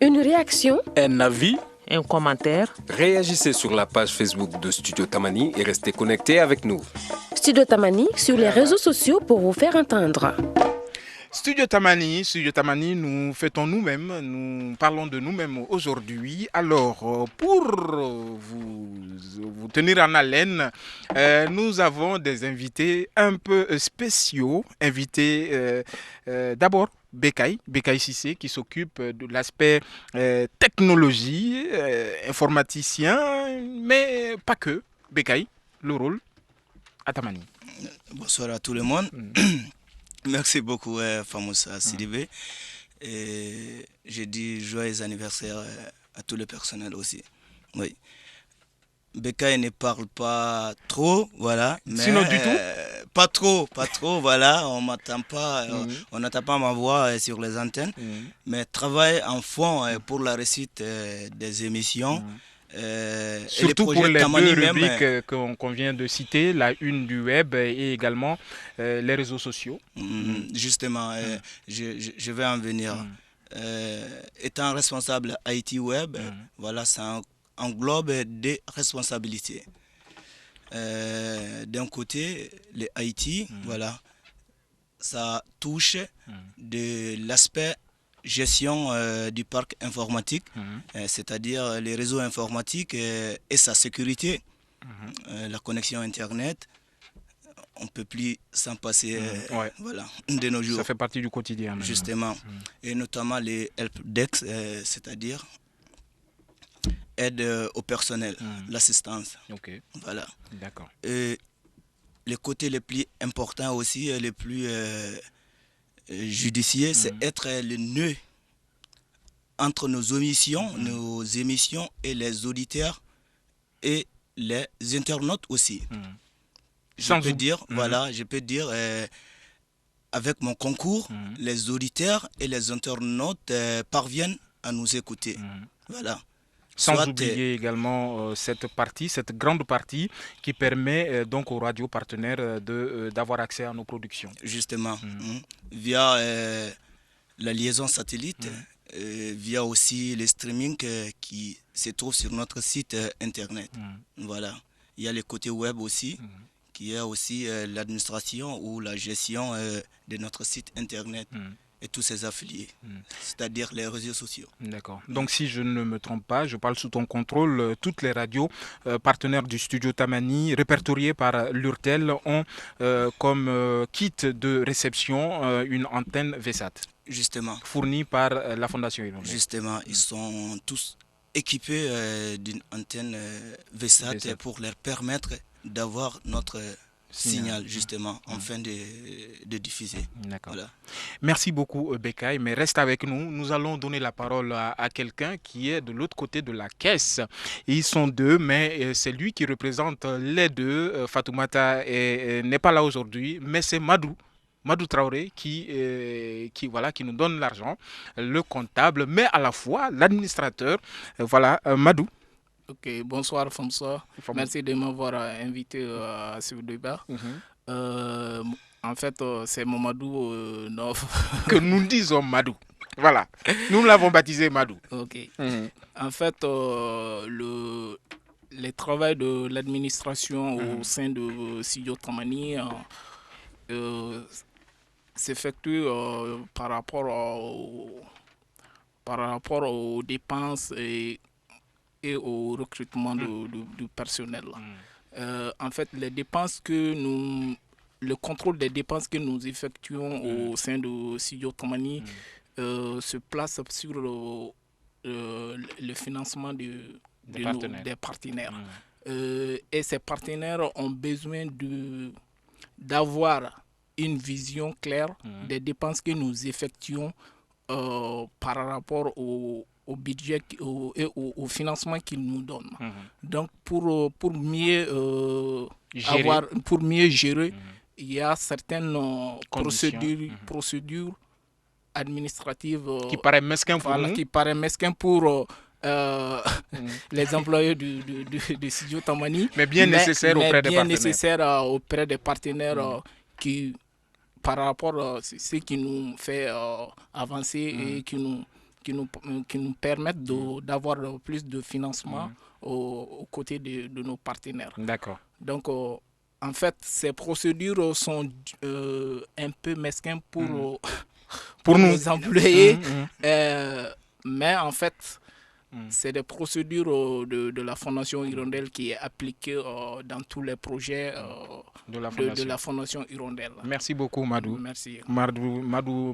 Une réaction, un avis, un commentaire. Réagissez sur la page Facebook de Studio Tamani et restez connectés avec nous. Studio Tamani sur les réseaux sociaux pour vous faire entendre. Studio Tamani, nous fêtons nous-mêmes, nous parlons de nous-mêmes aujourd'hui. Alors, pour vous tenir en haleine, nous avons des invités un peu spéciaux. D'abord, Bekay Cissé, qui s'occupe de l'aspect technologie, informaticien, mais pas que. Bekay, le rôle à Tamani. Bonsoir à tout le monde. Merci beaucoup, Famoussa Sidibé. Et je dis joyeux anniversaire à tout le personnel aussi. Oui. Bekay ne parle pas trop, voilà. Mais, sinon du tout pas trop, voilà. On n'entend pas ma voix sur les antennes. Mais travaille en fond pour la réussite des émissions. Surtout pour les deux rubriques qu'on vient de citer, la une du web et également les réseaux sociaux. Justement, je vais en venir. Étant responsable IT Web, voilà, ça englobe des responsabilités. D'un côté, les IT, voilà, ça touche de l'aspect gestion du parc informatique, c'est-à-dire les réseaux informatiques et sa sécurité, la connexion Internet. On ne peut plus s'en passer voilà, de nos jours. Ça fait partie du quotidien. Maintenant. Justement. Et notamment les helpdesk, c'est-à-dire aide au personnel, l'assistance. Ok. Voilà. D'accord. Et les côtés les plus importants aussi, les plus judicieux, c'est être le nœud entre nos émissions et les auditeurs et les internautes aussi. Je peux dire, avec mon concours, les auditeurs et les internautes parviennent à nous écouter. Voilà. Sans oublier également cette grande partie qui permet donc aux radios partenaires d'avoir accès à nos productions. Justement, via la liaison satellite, via aussi les streaming qui se trouvent sur notre site internet. Voilà. Il y a le côté web aussi, qui est aussi l'administration ou la gestion de notre site internet. Et tous ses affiliés, c'est-à-dire les réseaux sociaux. D'accord. Donc si je ne me trompe pas, je parle sous ton contrôle, toutes les radios partenaires du studio Tamani, répertoriées par l'URTEL, ont comme kit de réception une antenne VSAT. Justement. Fournie par la Fondation Hirondelle. Justement, ils sont tous équipés d'une antenne VSAT pour leur permettre d'avoir notre signal justement en fin de diffuser. D'accord. Voilà. Merci beaucoup Bekay, mais reste avec nous. Nous allons donner la parole à quelqu'un qui est de l'autre côté de la caisse. Ils sont deux, mais c'est lui qui représente les deux. Fatoumata n'est pas là aujourd'hui, mais c'est Madou Traoré qui nous donne l'argent, le comptable, mais à la fois l'administrateur. Voilà, Madou. Ok, bonsoir Famsa. Merci de m'avoir invité à ce débat. En fait, c'est Mamadou que nous disons Madou. Voilà, nous l'avons baptisé Madou. Ok. En fait, le travail de l'administration au sein de Studio Tamani s'effectue par rapport aux dépenses et au recrutement du personnel. En fait, le contrôle des dépenses que nous effectuons au sein de Studio Tamani se place sur le financement des partenaires. Et ces partenaires ont besoin d'avoir une vision claire des dépenses que nous effectuons par rapport au budget et au financement qu'ils nous donnent. Donc pour mieux gérer, il y a certaines procédures administratives qui paraissent mesquins pour les employés du studio Tamani, mais bien nécessaires auprès des partenaires qui, par rapport à ce qui nous fait avancer et qui qui nous permettent d'avoir plus de financement aux côtés de nos partenaires. D'accord. Donc, en fait, ces procédures sont un peu mesquines pour nos employés, mais en fait, c'est des procédures de la Fondation Hirondelle qui est appliquée dans tous les projets de la Fondation Hirondelle. Merci beaucoup, Madou. Merci. Mamadou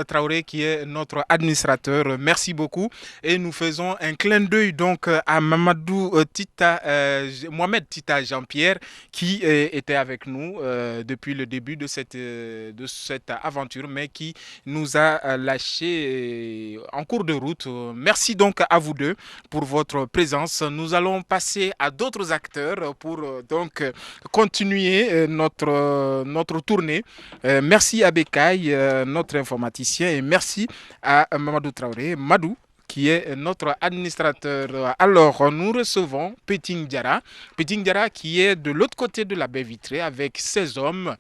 Traoré, qui est notre administrateur. Merci beaucoup. Et nous faisons un clin d'œil donc à Mohamed Tita Jean-Pierre, qui était avec nous depuis le début de cette aventure, mais qui nous a lâchés en cours de route. Merci donc à vous deux pour votre présence. Nous allons passer à d'autres acteurs pour donc continuer notre tournée. Merci à Bekay, notre informaticien, et merci à Mamadou Traoré. Madou, qui est notre administrateur. Alors, nous recevons Peting Diarra. Peting Diarra qui est de l'autre côté de la baie vitrée avec ses hommes.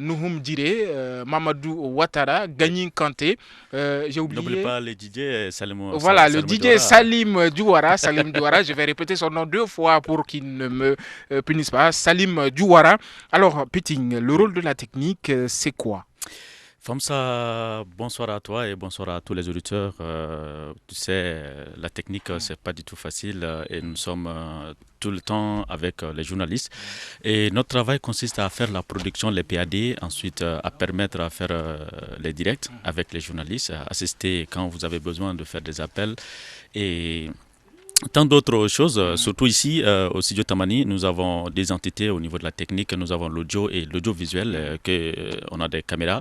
Nouhoum Diré, Mamadou Ouattara, Gagnin Kanté. J'ai oublié. N'oubliez pas le DJ Salim. Voilà, le DJ Salim Douara. Salim Douara, je vais répéter son nom 2 fois pour qu'il ne me punisse pas. Salim Douara. Alors, Peting, le rôle de la technique, c'est quoi? Famsa, bonsoir à toi et bonsoir à tous les auditeurs. Tu sais, la technique, c'est pas du tout facile et nous sommes tout le temps avec les journalistes. Et notre travail consiste à faire la production, les PAD, ensuite à permettre à faire les directs avec les journalistes, à assister quand vous avez besoin de faire des appels et tant d'autres choses, surtout ici au studio Tamani, nous avons des entités au niveau de la technique, nous avons l'audio et l'audiovisuel, on a des caméras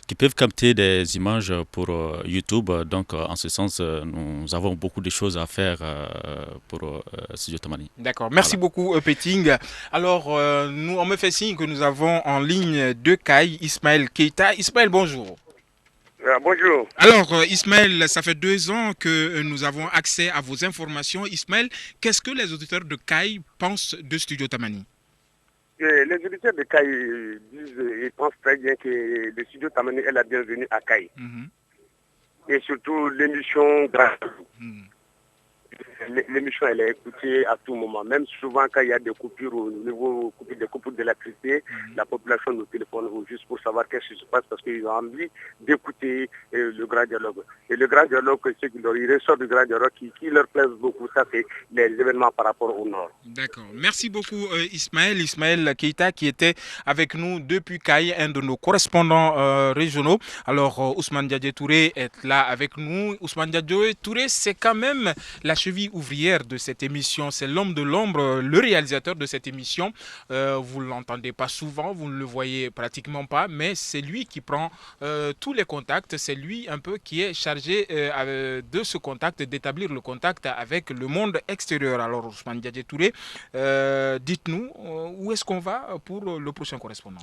qui peuvent capter des images pour YouTube. Donc en ce sens, nous avons beaucoup de choses à faire pour studio Tamani. D'accord, merci beaucoup Peting. Alors, on me fait signe que nous avons en ligne deux Kai, Ismaël Keita. Ismaël, bonjour. Bonjour. Alors, Ismaël, ça fait 2 ans que nous avons accès à vos informations. Ismaël, qu'est-ce que les auditeurs de CAI pensent de Studio Tamani? Les auditeurs de CAI disent et pensent très bien que le Studio Tamani est la bienvenue à CAI. Et surtout l'émission L'émission, elle est écoutée à tout moment. Même souvent, quand il y a des coupures au niveau des coupures d'électricité, la population nous téléphone juste pour savoir qu'est-ce qui se passe parce qu'ils ont envie d'écouter le grand dialogue. Et le grand dialogue, c'est qu'il ressort du grand dialogue qui leur plaise beaucoup. Ça, c'est les événements par rapport au Nord. D'accord. Merci beaucoup, Ismaël. Ismaël Keita, qui était avec nous depuis CAI, un de nos correspondants régionaux. Alors, Ousmane Diadje Touré est là avec nous. Ousmane Diadje Touré, c'est quand même la cheville ouvrière de cette émission, c'est l'homme de l'ombre, le réalisateur de cette émission. Vous ne l'entendez pas souvent, vous ne le voyez pratiquement pas, mais c'est lui qui prend tous les contacts, c'est lui un peu qui est chargé de ce contact, d'établir le contact avec le monde extérieur. Alors Ousmane Diadje Touré, dites-nous, où est-ce qu'on va pour le prochain correspondant?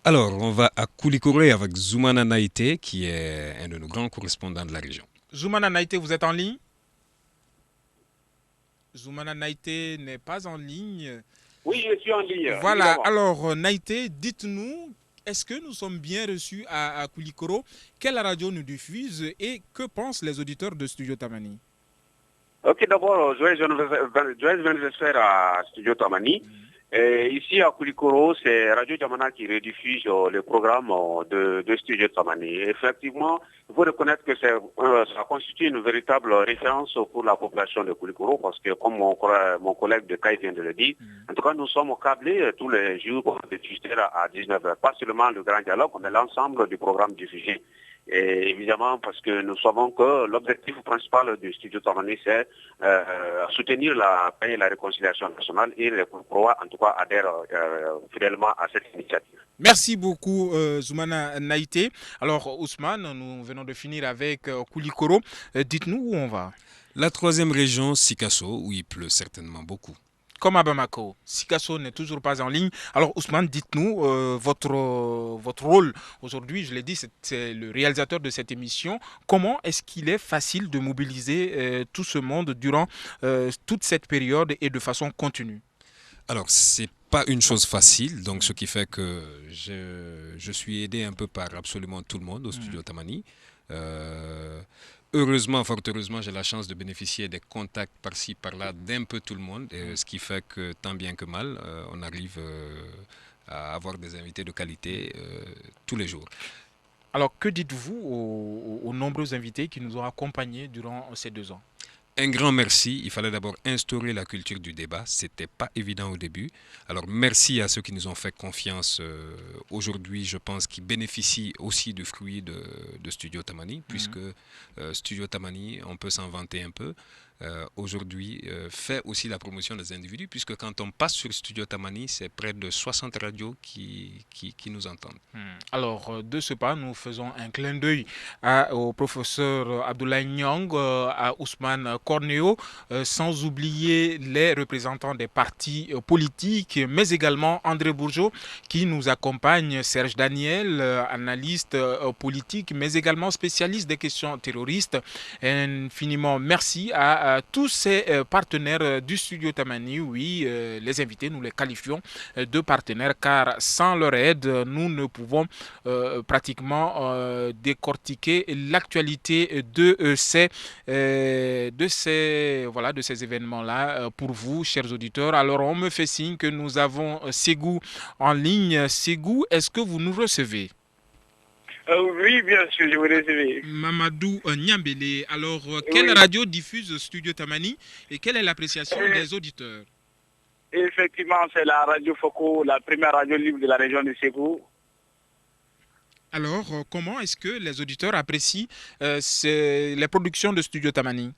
Alors, on va à Koulikoré avec Zoumana Naïté, qui est un de nos grands correspondants de la région. Zoumana Naïté, vous êtes en ligne? Zoumana Naïté n'est pas en ligne. Oui, je suis en ligne. Voilà, alors Naïté, dites-nous, est-ce que nous sommes bien reçus à Koulikoro? Quelle radio nous diffuse et que pensent les auditeurs de Studio Tamani? Ok, d'abord, joyeux anniversaire à Studio Tamani. Et ici à Koulikoro, c'est Radio Jamana qui rediffuse le programme de Studio Tamani. Effectivement, il faut reconnaître que ça constitue une véritable référence pour la population de Koulikoro parce que, comme mon collègue de CAI vient de le dire, en tout cas, nous sommes câblés tous les jours de 18h à 19h. Pas seulement le grand dialogue, mais l'ensemble du programme diffusé. Et évidemment, parce que nous savons que l'objectif principal du Studio Tamani, c'est soutenir la paix et la réconciliation nationale, et les Koulikorois, en tout cas, adhèrent fidèlement à cette initiative. Merci beaucoup, Zoumana Naïté. Alors, Ousmane, nous venons de finir avec Koulikoro. Dites-nous où on va. La 3e région, Sikasso, où il pleut certainement beaucoup. Comme à Bamako, Sikasso n'est toujours pas en ligne. Alors Ousmane, dites-nous votre rôle. Aujourd'hui, je l'ai dit, c'est le réalisateur de cette émission. Comment est-ce qu'il est facile de mobiliser tout ce monde durant toute cette période et de façon continue? Alors, c'est pas une chose facile, donc ce qui fait que je suis aidé un peu par absolument tout le monde au Studio Tamani. heureusement, fort heureusement, j'ai la chance de bénéficier des contacts par-ci, par-là d'un peu tout le monde, ce qui fait que tant bien que mal, on arrive à avoir des invités de qualité tous les jours. Alors, que dites-vous aux nombreux invités qui nous ont accompagnés durant ces 2 ans? Un grand merci. Il fallait d'abord instaurer la culture du débat. Ce n'était pas évident au début. Alors, merci à ceux qui nous ont fait confiance aujourd'hui, je pense, qui bénéficient aussi du fruit de Studio Tamani, puisque Studio Tamani, on peut s'en vanter un peu. Aujourd'hui fait aussi la promotion des individus, puisque quand on passe sur Studio Tamani, c'est près de 60 radios qui nous entendent. Alors, de ce pas, nous faisons un clin d'œil au professeur Abdoulaye Nyong, à Ousmane Corneo, sans oublier les représentants des partis politiques, mais également André Bourgeot, qui nous accompagne, Serge Daniel, analyste politique, mais également spécialiste des questions terroristes. Infiniment merci à tous ces partenaires du Studio Tamani. Oui, les invités, nous les qualifions de partenaires, car sans leur aide, nous ne pouvons pratiquement décortiquer l'actualité de ces événements-là pour vous, chers auditeurs. Alors, on me fait signe que nous avons Ségou en ligne. Ségou, est-ce que vous nous recevez? Oui, bien sûr, je vous recevais. Mamadou Niambélé, alors quelle radio diffuse Studio Tamani et quelle est l'appréciation des auditeurs? Effectivement, c'est la radio Foko, la première radio libre de la région de Ségou. Alors, comment est-ce que les auditeurs apprécient les productions de Studio Tamani?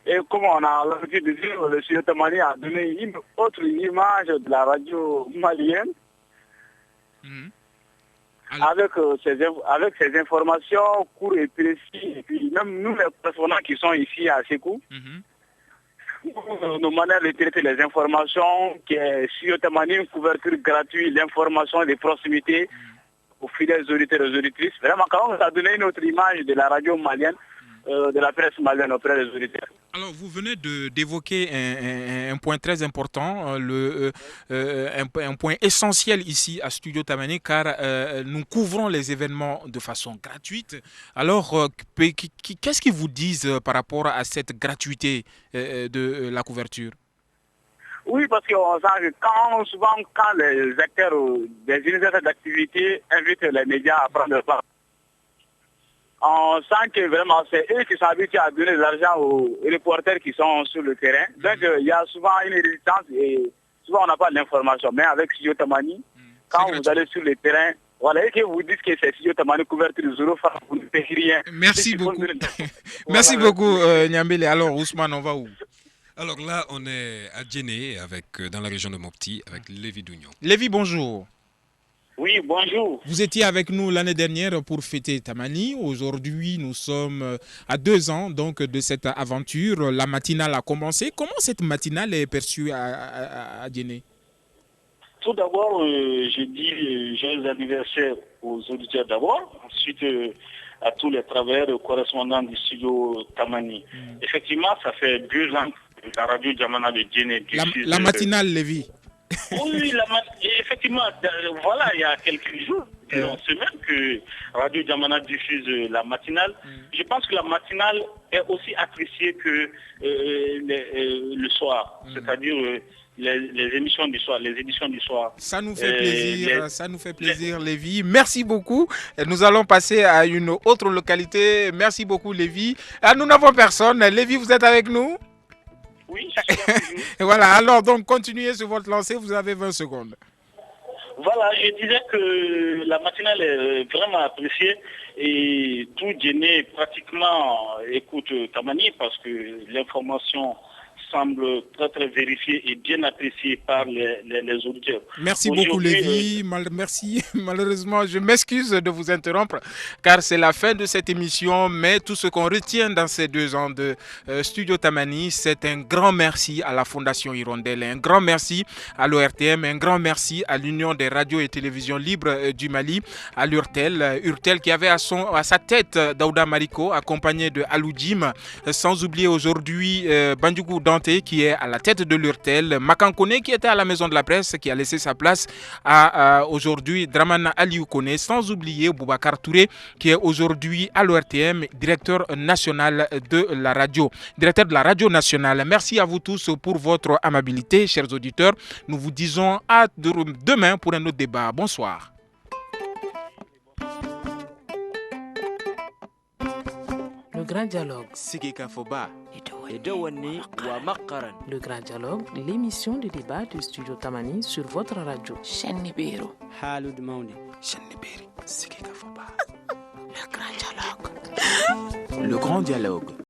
Et comme on a l'habitude de dire, le Studio Tamani a donné une autre image de la radio malienne. Avec ces informations courtes et précises, et puis même nous les correspondants qui sont ici à Sékou, nos manières de traiter les informations, qui est sur Tamani, une couverture gratuite, l'information de proximité aux fidèles auditeurs et aux auditrices. Vraiment, quand on a donné une autre image de la radio malienne, de la presse malienne auprès des auditeurs. Alors, vous venez d'évoquer un point très important, un point essentiel ici à Studio Tamani, car nous couvrons les événements de façon gratuite. Alors, qu'est-ce qu'ils vous disent par rapport à cette gratuité de la couverture? Oui, parce qu'on sent que souvent quand les acteurs des universités d'activité invitent les médias à prendre part, on sent que vraiment c'est eux qui sont habitués à donner de l'argent aux reporters qui sont sur le terrain. Donc il y a souvent une résistance et souvent on n'a pas l'information. Mais avec Studio Tamani, quand vous allez sur le terrain, voilà, et que vous dites que c'est Studio Tamani couverture de 0 francs, vous ne payez rien. Merci beaucoup. Merci beaucoup Niambélé. Alors Ousmane, on va où? Alors là, on est à Djenné, dans la région de Mopti, avec Lévi Dougnon. Lévi, bonjour. Oui, bonjour. Vous étiez avec nous l'année dernière pour fêter Tamani. Aujourd'hui, nous sommes à 2 ans donc, de cette aventure. La matinale a commencé. Comment cette matinale est perçue à Djenné? Tout d'abord, je dis joyeux anniversaire aux auditeurs d'abord. Ensuite, à tous les travailleurs correspondants du studio Tamani. Effectivement, ça fait 2 ans que la radio Djamana de Djenné diffuse... La matinale, Lévi. Oui, effectivement, voilà, il y a quelques jours, une semaine que Radio Djamana diffuse la matinale. Je pense que la matinale est aussi appréciée que le soir, c'est-à-dire les émissions du soir, les éditions du soir. Ça nous fait plaisir, ça nous fait plaisir, Lévi. Merci beaucoup. Nous allons passer à une autre localité. Merci beaucoup, Lévi. Nous n'avons personne. Lévi, vous êtes avec nous? Oui, je suis avec vous. Voilà, alors donc continuez sur votre lancée, vous avez 20 secondes. Voilà, je disais que la matinale est vraiment appréciée et tout Djenné pratiquement écoute Tamani parce que l'information semble très très vérifiée et bien appréciée par les auditeurs. Merci beaucoup Lévi, merci. Malheureusement, je m'excuse de vous interrompre car c'est la fin de cette émission, mais tout ce qu'on retient dans ces 2 ans de Studio Tamani, c'est un grand merci à la Fondation Hirondelle, un grand merci à l'ORTM, un grand merci à l'Union des radios et télévisions libres du Mali, à l'URTEL qui avait à sa tête Daouda Mariko, accompagné de Alou Jim, sans oublier aujourd'hui Bandjougou Dante Kanté qui est à la tête de l'URTEL, Makan Kone qui était à la Maison de la Presse, qui a laissé sa place à aujourd'hui Dramana Aliou Kone, sans oublier Boubacar Touré qui est aujourd'hui à l'ORTM, directeur national de la radio, directeur de la radio nationale. Merci à vous tous pour votre amabilité, chers auditeurs. Nous vous disons à demain pour un autre débat. Bonsoir. Le Grand Dialogue. Le Grand Dialogue, l'émission de débat du Studio Tamani sur votre radio. Le Grand Dialogue.